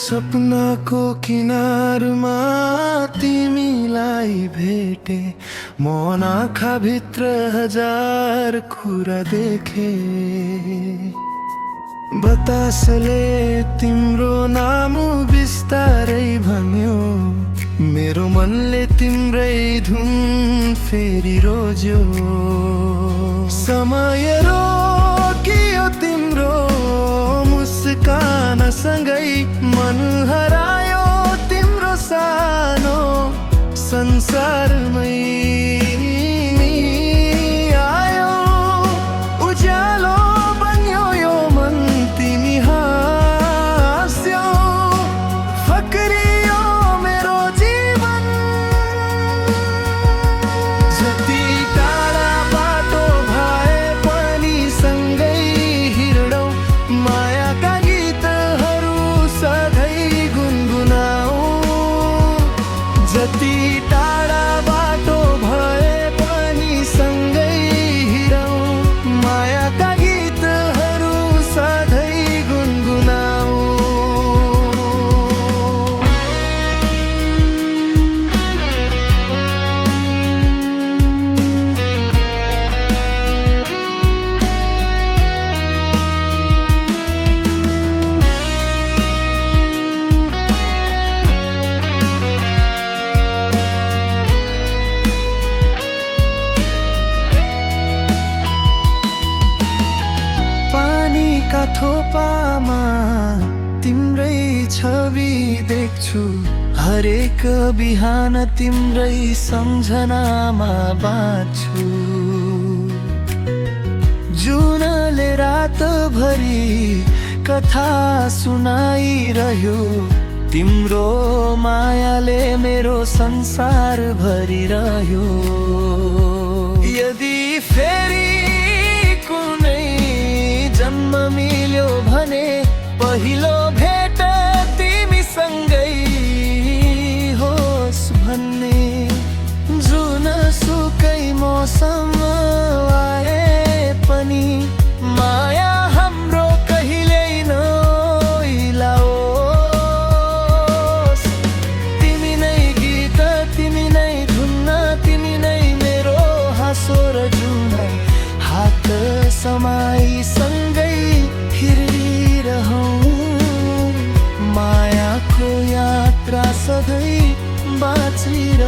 सपनाको किनारमा तिमीलाई भेटे, मन आँखाभित्र हजार कुरा देखे। बतासले तिम्रो नाम बिस्तारै भन्यो, मेरो मनले तिम्रै धुन फेरि रोज्यो। समय रोकियो तिम्रो मुस्कानसँगै, मन हरायो तिम्रो सानो संसारमै। आयो उज्यालो बन्यो यो मन, तिमी हाँस्यौ फक्रियो मेरो जीवन। जति टाढा बाटो भए पनि सँगै हिँडौँ, मायाका गीतहरू सधैँ गुनगुनाऊ। जति टाढा बाटो भए पनि सँगै हिँडौँ, मायाका गीतहरू सधैँ गुनगुनाऊ। पानीका थोपामा तिम्रै छवि देख्छु, हरेक बिहान तिम्रै सम्झनामा बाँच्छु। जुनले रातभरि कथा सुनाइरह्यो, तिम्रो मायाले मेरो संसार भरिरह्यो। यदि फेरि कुनै जन्म मिल्यो भने पहिलो भेट तिमीसँगै होस् भन्ने। जुनसुकै मौसम आए पनि माया हाम्रो कहिल्यै नहिलाओस्। तिमी नै गीत, तिमी नै धुन, तिमी नै मेरो हाँसो र जुन। हात समाई सँगै हिँडिरहौँ, मायाको यात्रा सधैँ बाँचिरहौँ।